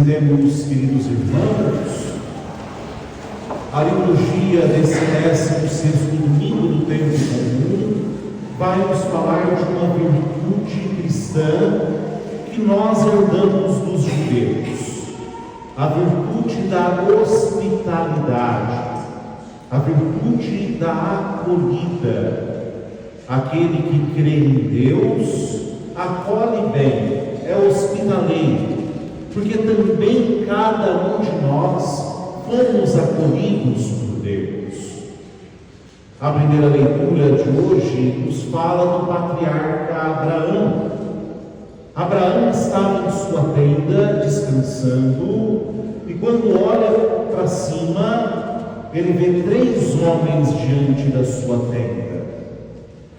iremos, queridos irmãos, a liturgia desse 16º domingo do tempo comum vai nos falar de uma virtude cristã que nós herdamos dos judeus, a virtude da hospitalidade, a virtude da acolhida. Aquele que crê em Deus acolhe bem, é hospitaleiro, porque também cada um de nós fomos acolhidos por Deus. A primeira leitura de hoje nos fala do patriarca Abraão. Abraão estava em sua tenda descansando, e quando olha para cima, ele vê 3 homens diante da sua tenda.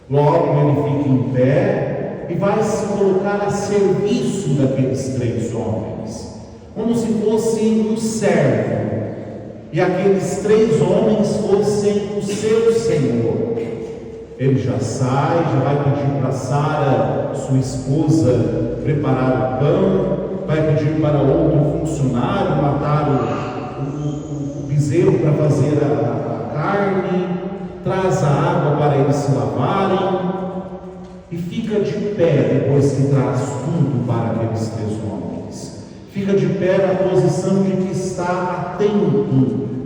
Logo ele fica em pé e vai se colocar a serviço daqueles 3 homens, como se fosse um servo, e aqueles 3 homens fossem o seu senhor. Ele já sai, já vai pedir para Sara, sua esposa, preparar o pão, vai pedir para outro funcionário matar o bezerro para fazer a carne, traz a água para eles se lavarem, e fica de pé depois que traz tudo para aqueles 3 homens. Fica de pé na posição de que está atento,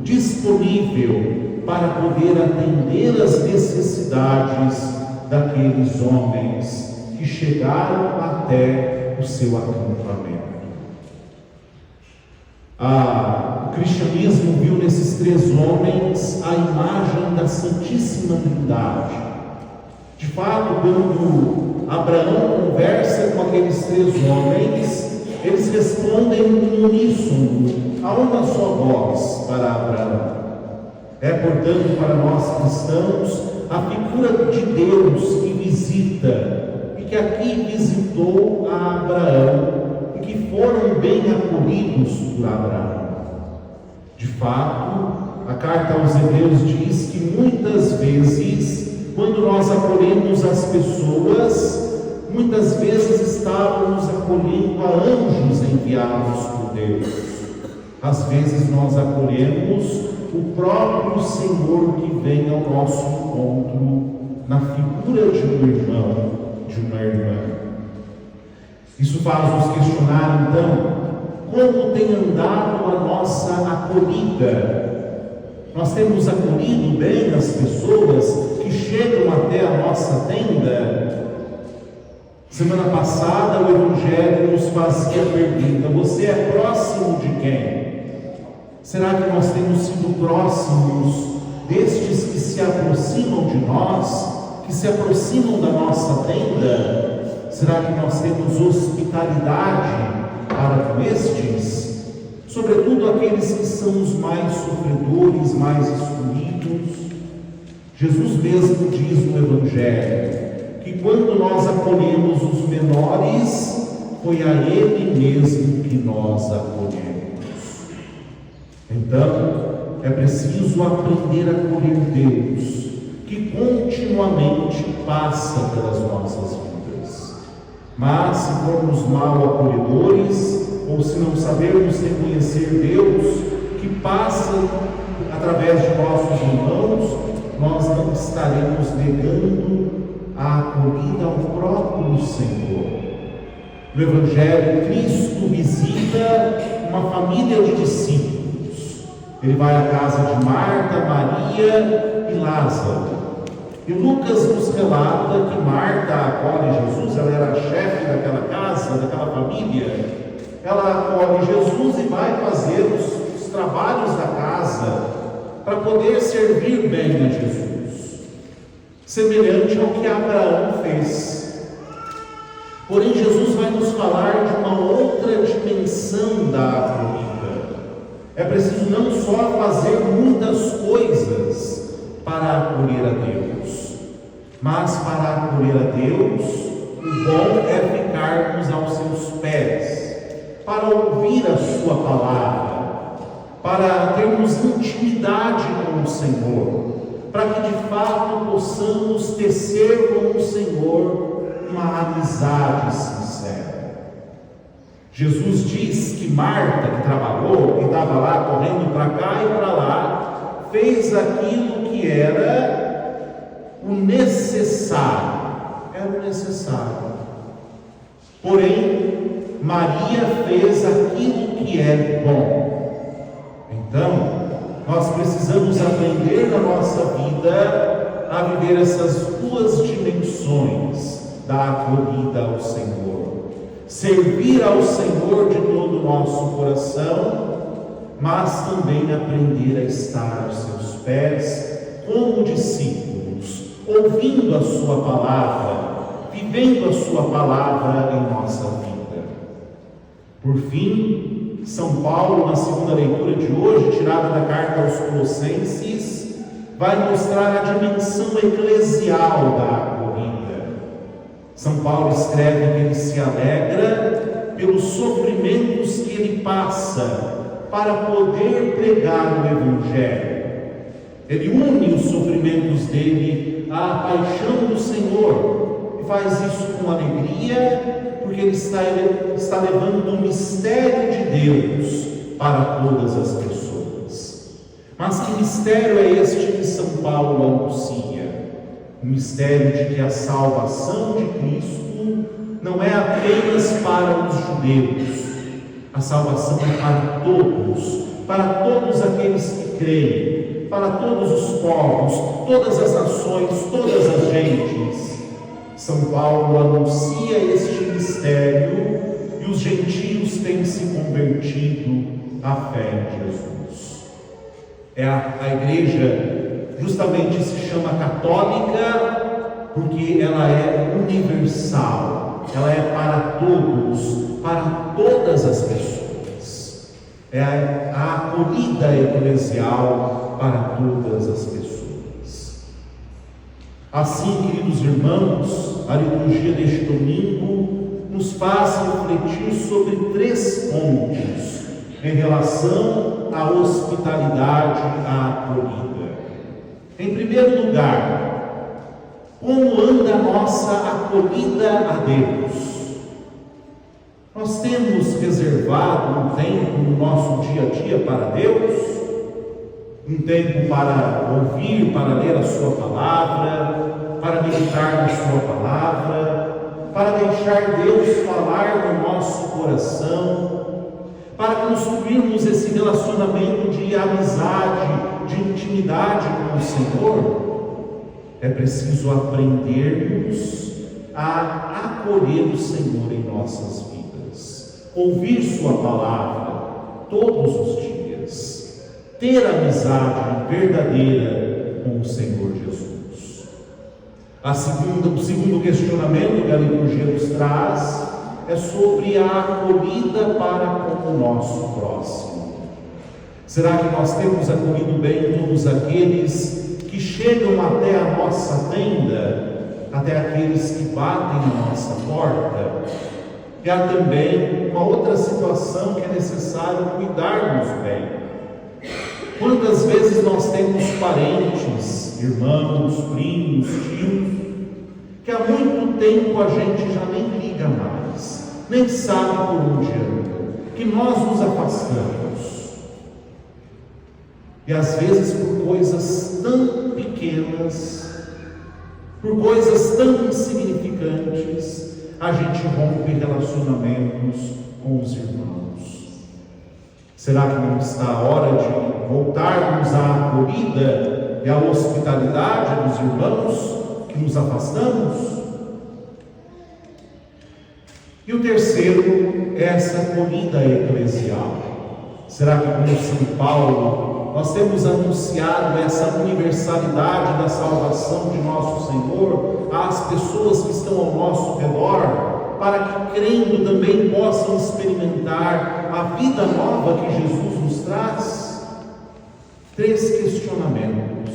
disponível para poder atender as necessidades daqueles homens que chegaram até o seu acampamento. O cristianismo viu nesses 3 homens a imagem da Santíssima Trindade. De fato, quando Abraão conversa com aqueles 3 homens, eles respondem em uníssono, a uma só voz para Abraão. É, portanto, para nós cristãos, a figura de Deus que visita, e que aqui visitou a Abraão, e que foram bem acolhidos por Abraão. De fato, a carta aos Hebreus diz que muitas vezes, quando nós acolhemos as pessoas, muitas vezes estávamos acolhendo a anjos enviados por Deus. Às vezes nós acolhemos o próprio Senhor que vem ao nosso encontro na figura de um irmão, de uma irmã. Isso faz nos questionar, então, como tem andado a nossa acolhida. Nós temos acolhido bem as pessoas que chegam até a nossa tenda? Semana passada o Evangelho nos fazia a pergunta: você é próximo de quem? Será que nós temos sido próximos destes que se aproximam de nós, que se aproximam da nossa tenda? Será que nós temos hospitalidade para com estes? Sobretudo aqueles que são os mais sofredores, mais excluídos. Jesus mesmo diz no Evangelho que quando nós acolhemos os menores, foi a Ele mesmo que nós acolhemos. Então, é preciso aprender a acolher Deus, que continuamente passa pelas nossas vidas. Mas, se formos mal acolhedores, ou se não sabermos reconhecer Deus, que passa através de nossos irmãos, nós não estaremos negando a acolhida ao próprio Senhor. No Evangelho, Cristo visita uma família de discípulos. Ele vai à casa de Marta, Maria e Lázaro. E Lucas nos relata que Marta acolhe Jesus, ela era a chefe daquela casa, daquela família. Ela acolhe Jesus e vai fazer os trabalhos da casa para poder servir bem a Jesus, semelhante ao que Abraão fez. Porém, Jesus vai nos falar de uma outra dimensão da acolhida. É preciso não só fazer muitas coisas para acolher a Deus, mas para acolher a Deus, o bom é ficarmos aos seus pés, para ouvir a sua palavra, para termos intimidade com o Senhor, para que de fato possamos tecer com o Senhor uma amizade sincera. Jesus diz que Marta, que trabalhou, que estava lá correndo para cá e para lá, fez aquilo que era o necessário. Era o necessário. Porém, Maria fez aquilo que é bom. Então, nós precisamos aprender na nossa vida a viver essas duas dimensões da acolhida ao Senhor. Servir ao Senhor de todo o nosso coração, mas também aprender a estar aos seus pés como discípulos, ouvindo a sua palavra, vivendo a sua palavra em nossa vida. Por fim, São Paulo, na segunda leitura de hoje, tirada da carta aos Colossenses, vai mostrar a dimensão eclesial da acolhida. São Paulo escreve que ele se alegra pelos sofrimentos que ele passa para poder pregar o Evangelho. Ele une os sofrimentos dele à paixão do Senhor e faz isso com alegria, porque ele está levando o mistério de Deus para todas as pessoas. Mas que mistério é este que São Paulo anuncia? O mistério de que a salvação de Cristo não é apenas para os judeus. A salvação é para todos aqueles que creem, para todos os povos, todas as nações, todas as gentes. São Paulo anuncia este mistério e os gentios têm se convertido à fé em Jesus. A igreja justamente se chama católica porque ela é universal, ela é para todos, para todas as pessoas. É a acolhida eclesial para todas as pessoas. Assim, queridos irmãos, a liturgia deste domingo nos faz refletir sobre 3 pontos em relação à hospitalidade, à acolhida. Em primeiro lugar, como anda a nossa acolhida a Deus? Nós temos reservado um tempo no nosso dia a dia para Deus? Um tempo para ouvir, para ler a sua palavra, para meditar na sua palavra, para deixar Deus falar no nosso coração, para construirmos esse relacionamento de amizade, de intimidade com o Senhor. É preciso aprendermos a acolher o Senhor em nossas vidas, ouvir sua palavra todos os dias, ter amizade verdadeira com o Senhor Jesus. O segundo questionamento que a liturgia nos traz é sobre a acolhida para com o nosso próximo. Será que nós temos acolhido bem todos aqueles que chegam até a nossa tenda, até aqueles que batem na nossa porta? E há também uma outra situação que é necessário cuidarmos bem. Quantas vezes nós temos parentes, irmãos, primos, tios, que há muito tempo a gente já nem liga mais, nem sabe por onde anda, que nós nos afastamos. E às vezes por coisas tão pequenas, por coisas tão insignificantes, a gente rompe relacionamentos com os irmãos. Será que não está a hora de voltarmos à acolhida e à hospitalidade dos irmãos que nos afastamos? E o terceiro é essa acolhida eclesial. Será que, como São Paulo, nós temos anunciado essa universalidade da salvação de nosso Senhor às pessoas que estão ao nosso redor, para que, crendo, também possam experimentar a vida nova que Jesus nos traz? 3 questionamentos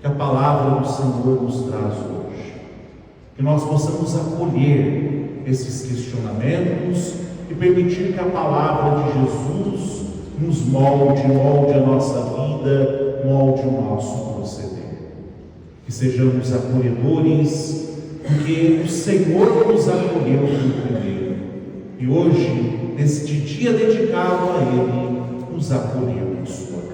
que a palavra do Senhor nos traz hoje. Que nós possamos acolher esses questionamentos e permitir que a palavra de Jesus nos molde a nossa vida, molde o nosso proceder. Que sejamos acolhedores, porque o Senhor nos acolheu primeiro. E hoje neste dia dedicado a Ele, nos acolhemos.